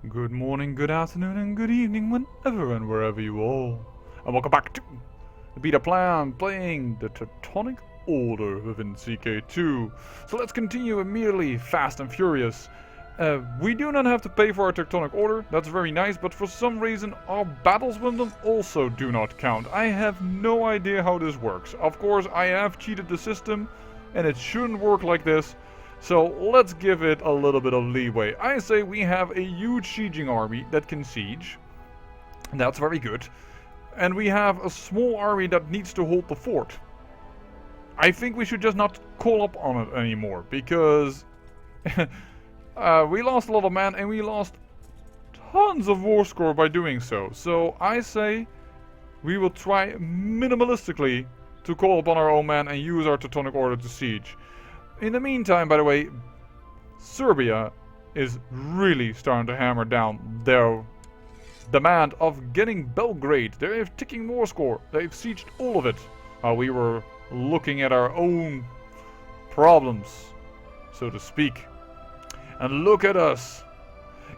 Good morning, good afternoon, and good evening, whenever and wherever you all. And welcome back to the beta plan, playing the Teutonic Order within CK2. So let's continue immediately, fast and furious. We do not have to pay for our Teutonic Order, that's very nice, but for some reason our battles with them also do not count. I have no idea how this works. Of course, I have cheated the system, and it shouldn't work like this. So let's give it a little bit of leeway. I say we have a huge sieging army that can siege. That's very good. And we have a small army that needs to hold the fort. I think we should just not call up on it anymore, because we lost a lot of men and we lost tons of war score by doing so. So I say we will try minimalistically to call upon our own men and use our Teutonic Order to siege. In the meantime, by the way, Serbia is really starting to hammer down their demand of getting Belgrade. They're ticking war score. They've sieged all of it. We were looking at our own problems, so to speak. And look at us.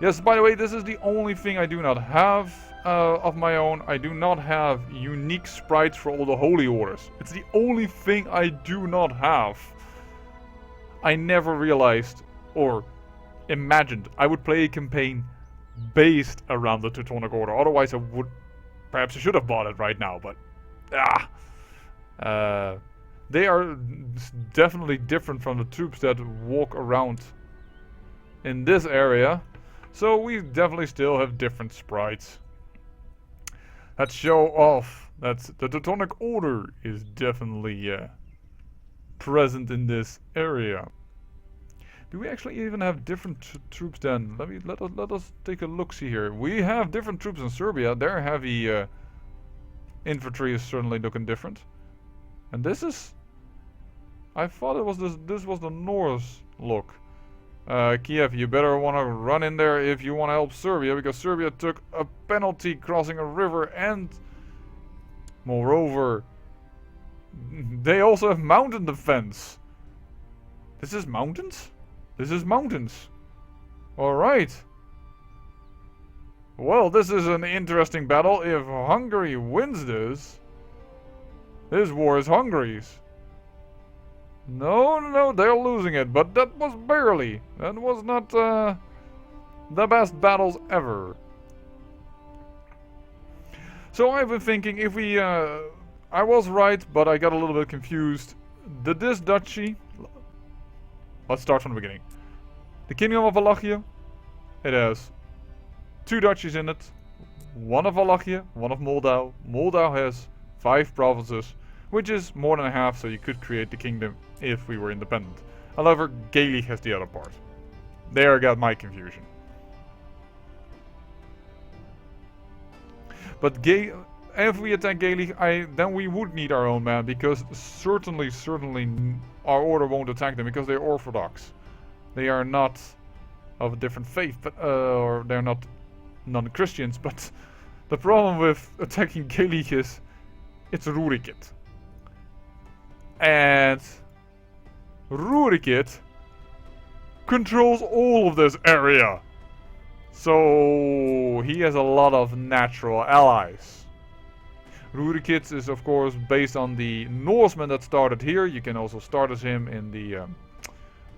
Yes, by the way, this is the only thing I do not have of my own. I do not have unique sprites for all the holy orders. It's the only thing I do not have. I never realized or imagined I would play a campaign based around the Teutonic Order. Otherwise, perhaps I should have bought it right now. But they are definitely different from the troops that walk around in this area. So we definitely still have different sprites that show off that the Teutonic Order is definitely present in this area. Do we actually even have different troops then? Let us take a look. See here. We have different troops in Serbia. Their heavy infantry is certainly looking different. And this is, I thought it was this was the Norse look. Kiev, you better want to run in there if you want to help Serbia, because Serbia took a penalty crossing a river, and moreover, they also have mountain defense. This is mountains? This is mountains. Alright. Well, this is an interesting battle. If Hungary wins this war is Hungary's. No, they're losing it, but that was barely. That was not the best battles ever. So I've been thinking, if we I was right, but I got a little bit confused. This duchy... Let's start from the beginning. The Kingdom of Wallachia, it has 2 duchies in it. One of Wallachia, one of Moldau. Moldau has 5 provinces, which is more than half, so you could create the kingdom if we were independent. However, Gaelic has the other part. There I got my confusion. But if we attack Gaelic, then we would need our own man, because certainly our order won't attack them, because they're Orthodox. They are not of a different faith, but or they're not non-Christians. But the problem with attacking Gaelic is it's Rurikid, and Rurikid controls all of this area, so he has a lot of natural allies. Rurikid is of course based on the Norseman that started here. You can also start as him in the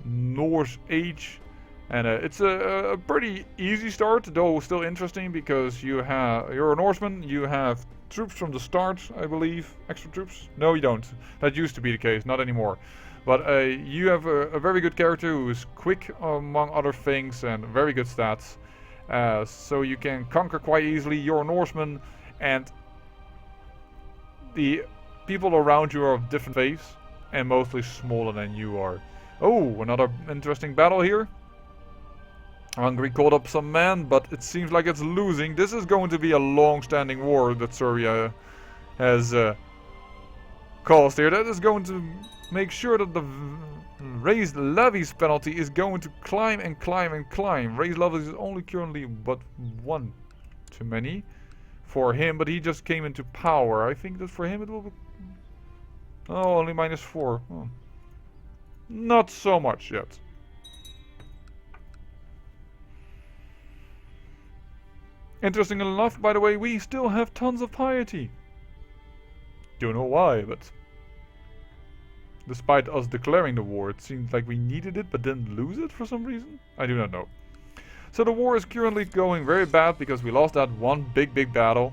Norse Age, and it's a pretty easy start, though still interesting, because you're a Norseman, you have troops from the start, I believe. Extra troops? No, you don't. That used to be the case, not anymore. But you have a very good character who is quick, among other things, and very good stats. So you can conquer quite easily. You're a Norseman, and the people around you are of different faiths, and mostly smaller than you are. Oh, another interesting battle here. Hungary called up some men, but it seems like it's losing. This is going to be a long-standing war that Serbia has caused here. That is going to make sure that the raised levies penalty is going to climb and climb and climb. Raised levies is only currently but 1 too many for him, but he just came into power. I think that for him it will be... Oh, only -4. Oh. Not so much yet. Interestingly enough, by the way, we still have tons of piety. Don't know why, but despite us declaring the war, it seems like we needed it but didn't lose it for some reason. I do not know. So the war is currently going very bad because we lost that one big battle.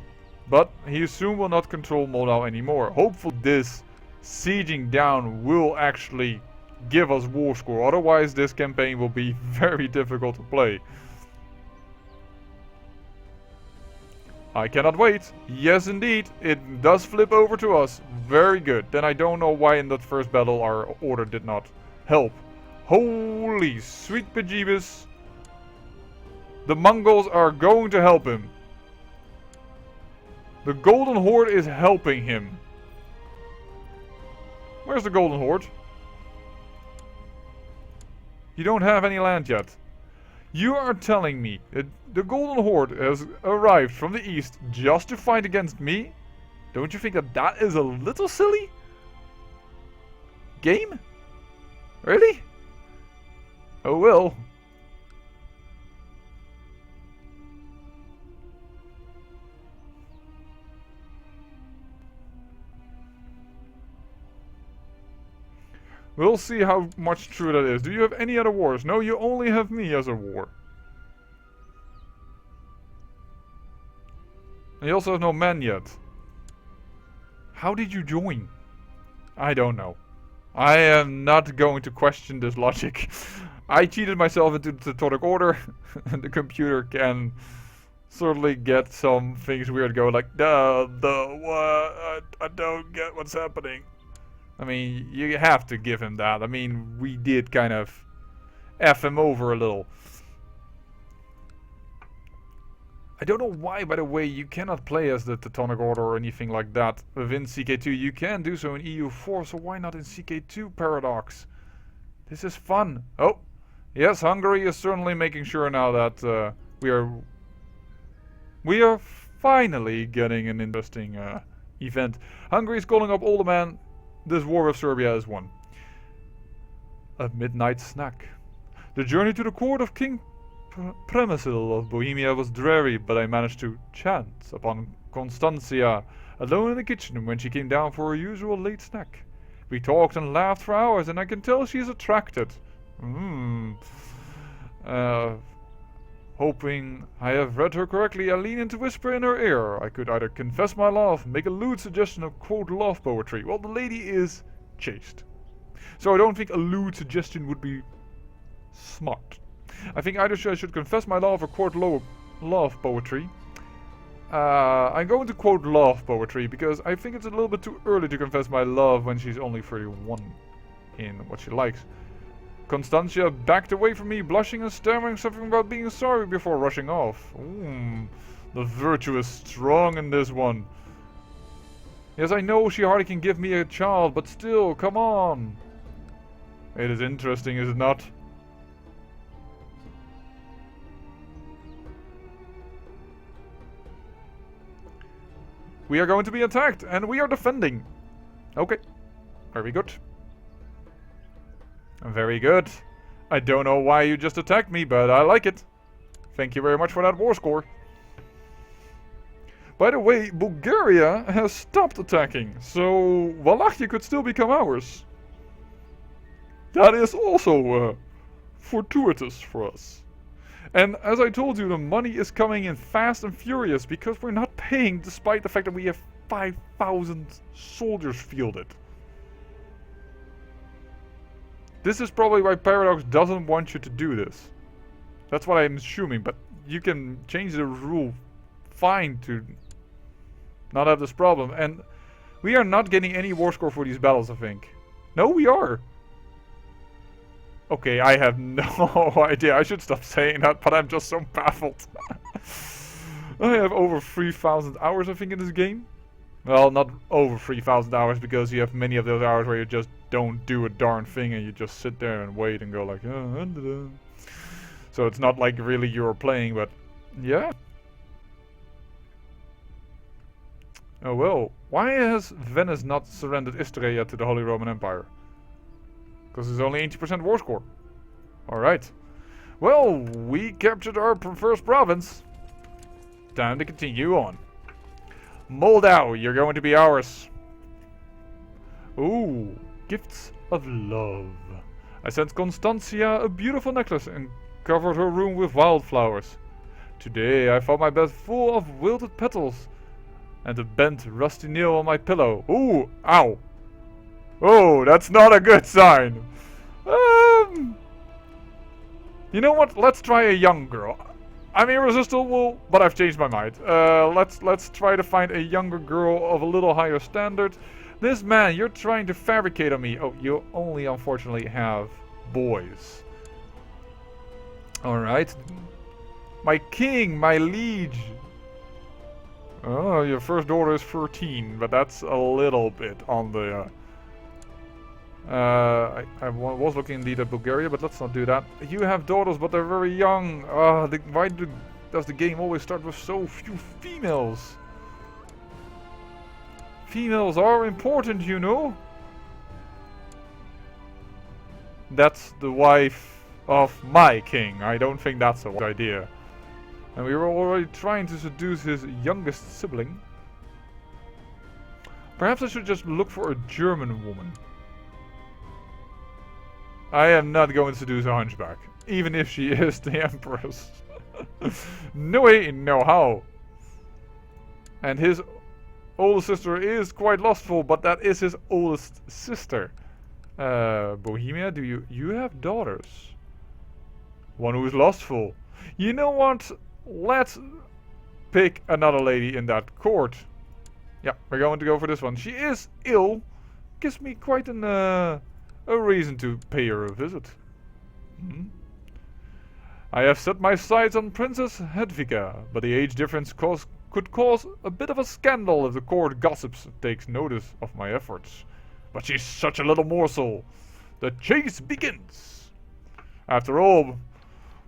But he soon will not control Moldau anymore. Hopefully this sieging down will actually give us war score. Otherwise this campaign will be very difficult to play. I cannot wait. Yes, indeed. It does flip over to us. Very good. Then I don't know why in that first battle our order did not help. Holy sweet bejeebus. The Mongols are going to help him. The Golden Horde is helping him. Where's the Golden Horde? You don't have any land yet. You are telling me that the Golden Horde has arrived from the east just to fight against me? Don't you think that that is a little silly? Game? Really? Oh well. We'll see how much true that is. Do you have any other wars? No, you only have me as a war. And you also have no men yet. How did you join? I don't know. I am not going to question this logic. I cheated myself into the Teutonic Order. And the computer can certainly get some things weird going like, what? I don't get what's happening. I mean, you have to give him that. I mean, we did kind of F him over a little. I don't know why, by the way, you cannot play as the Teutonic Order or anything like that within CK2. You can do so in EU4, so why not in CK2, Paradox? This is fun. Oh, yes, Hungary is certainly making sure now that we are finally getting an interesting event. Hungary is calling up all the men. This war with Serbia is won. A midnight snack. The journey to the court of King Premisil of Bohemia was dreary, but I managed to chance upon Constantia alone in the kitchen when she came down for her usual late snack. We talked and laughed for hours, and I can tell she is attracted. Hoping I have read her correctly, I lean in to whisper in her ear. I could either confess my love, make a lewd suggestion of quote love poetry. Well, the lady is chaste. So I don't think a lewd suggestion would be smart. I think either I should confess my love or quote love poetry. I'm going to quote love poetry because I think it's a little bit too early to confess my love when she's only 31 in what she likes. Constantia backed away from me, blushing and stammering something about being sorry before rushing off. The virtue is strong in this one. Yes, I know she hardly can give me a child, but still, come on. It is interesting, is it not? We are going to be attacked, and we are defending. Okay, very good. Very good. I don't know why you just attacked me, but I like it. Thank you very much for that war score. By the way, Bulgaria has stopped attacking, so Wallachia could still become ours. That is also fortuitous for us. And as I told you, the money is coming in fast and furious because we're not paying despite the fact that we have 5,000 soldiers fielded. This is probably why Paradox doesn't want you to do this. That's what I'm assuming, but you can change the rule fine to not have this problem. And we are not getting any war score for these battles, I think. No, we are. Okay, I have no idea. I should stop saying that, but I'm just so baffled. I have over 3,000 hours, I think, in this game. Well, not over 3,000 hours, because you have many of those hours where you just don't do a darn thing and you just sit there and wait and go like, oh, so it's not like really you're playing, but yeah. Oh well, why has Venice not surrendered Istria yet to the Holy Roman Empire? Because it's only 80% war score. Alright. Well, we captured our first province. time to continue on. Moldau, you're going to be ours. Ooh, gifts of love. I sent Constantia a beautiful necklace and covered her room with wildflowers. Today I found my bed full of wilted petals and a bent rusty nail on my pillow. Ooh, ow. Oh, that's not a good sign. You know what? Let's try a young girl. I'm irresistible, but I've changed my mind. Let's try to find a younger girl of a little higher standard. This man, you're trying to fabricate on me. Oh, you only unfortunately have boys. Alright. My king, my liege. Oh, your first daughter is 13, but that's a little bit on the... I was looking indeed at Bulgaria, but let's not do that. You have daughters, but they're very young. Why does the game always start with so few females? Females are important, you know. That's the wife of my king. I don't think that's a good idea. And we were already trying to seduce his youngest sibling. Perhaps I should just look for a German woman. I am not going to seduce a hunchback, even if she is the empress. No way, no how. And his older sister is quite lustful, but that is his oldest sister. Bohemia, do you have daughters? One who is lustful. You know what? Let's pick another lady in that court. Yeah, we're going to go for this one. She is ill. Gives me quite a reason to pay her a visit. I have set my sights on Princess Hedvika, but the age difference could cause a bit of a scandal if the court gossips takes notice of my efforts. But she's such a little morsel. The chase begins. After all,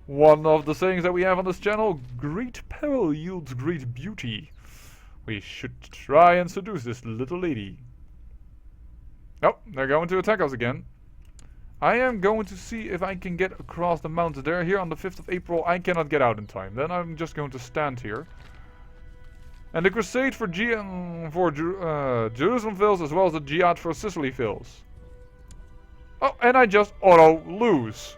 one of the sayings that we have on this channel, great peril yields great beauty. We should try and seduce this little lady. Oh, they're going to attack us again. I am going to see if I can get across the mountains. They're here on the 5th of April. I cannot get out in time. Then I'm just going to stand here. And the crusade for Jerusalem fails, as well as the jihad for Sicily fails. Oh, and I just auto-lose.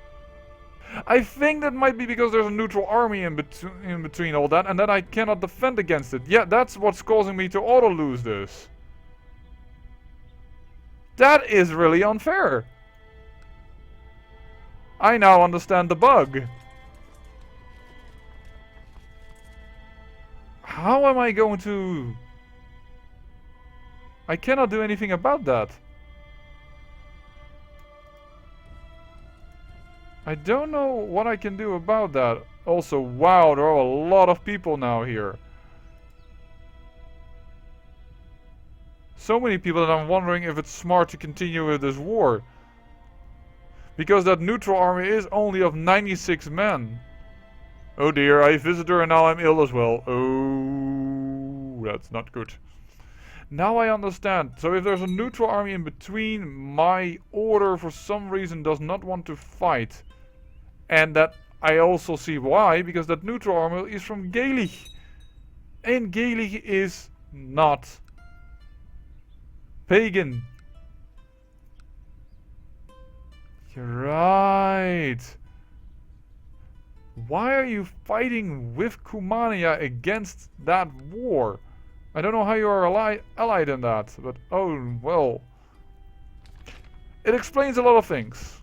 I think that might be because there's a neutral army in between all that, and then I cannot defend against it. Yeah, that's what's causing me to auto-lose this. That is really unfair. I now understand the bug. How am I going to... I cannot do anything about that. I don't know what I can do about that. Also, wow, there are a lot of people now here. So many people that I'm wondering if it's smart to continue with this war. Because that neutral army is only of 96 men. Oh dear, I visited her and now I'm ill as well. Oh, that's not good. Now I understand. So if there's a neutral army in between, my order for some reason does not want to fight. And that I also see why, because that neutral army is from Gaelic. And Gaelic is not pagan. You're right. Why are you fighting with Kumania against that war? I don't know how you are allied in that, but oh well. It explains a lot of things.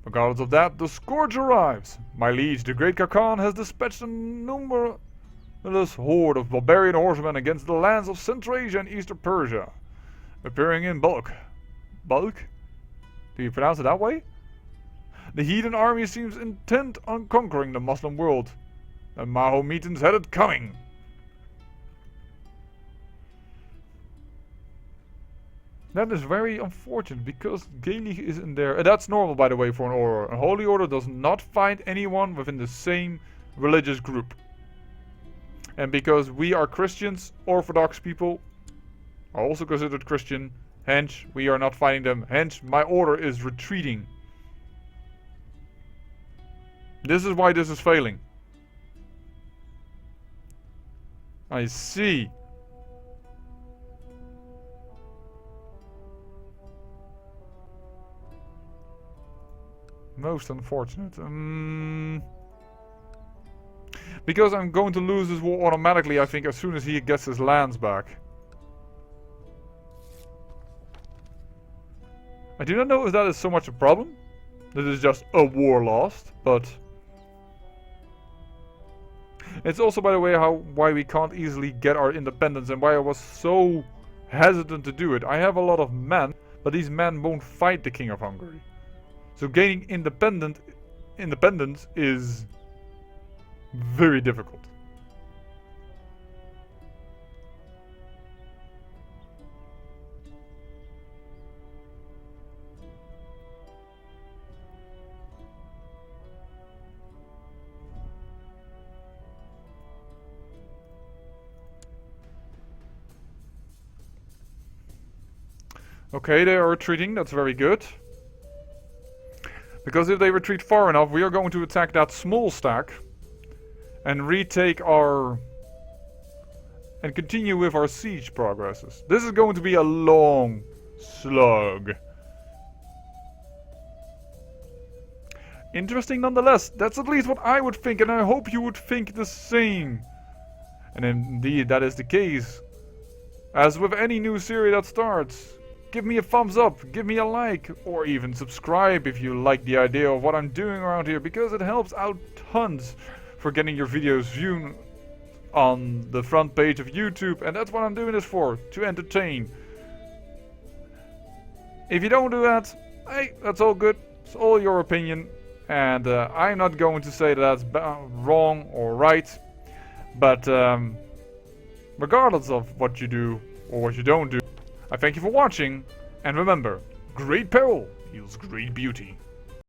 Regardless of that, the scourge arrives. My liege, the great Khakan, has dispatched a numberless horde of barbarian horsemen against the lands of Central Asia and Eastern Persia, appearing in bulk. Bulk? Do you pronounce it that way? The heathen army seems intent on conquering the Muslim world. The Mahometans had it coming. That is very unfortunate, because Gaelic is in there. And that's normal, by the way, for an order. A holy order does not find anyone within the same religious group. And because we are Christians, Orthodox people are also considered Christian, hence we are not fighting them. Hence my order is retreating. This is why this is failing. I see. Most unfortunate. Because I'm going to lose this war automatically, I think, as soon as he gets his lands back. I do not know if that is so much a problem. That is just a war lost, but... It's also, by the way, why we can't easily get our independence and why I was so hesitant to do it. I have a lot of men, but these men won't fight the King of Hungary. So gaining independence is very difficult. Okay, they are retreating, that's very good. Because if they retreat far enough, we are going to attack that small stack and retake and continue with our siege progresses. This is going to be a long slug. Interesting nonetheless. That's at least what I would think, and I hope you would think the same. And indeed, that is the case. As with any new series that starts, give me a thumbs up, give me a like, or even subscribe if you like the idea of what I'm doing around here, because it helps out tons for getting your videos viewed on the front page of YouTube, and that's what I'm doing this for, to entertain. If you don't do that, hey, that's all good, it's all your opinion, and I'm not going to say that that's wrong or right, but regardless of what you do or what you don't do, I thank you for watching, and remember, great peril yields great beauty.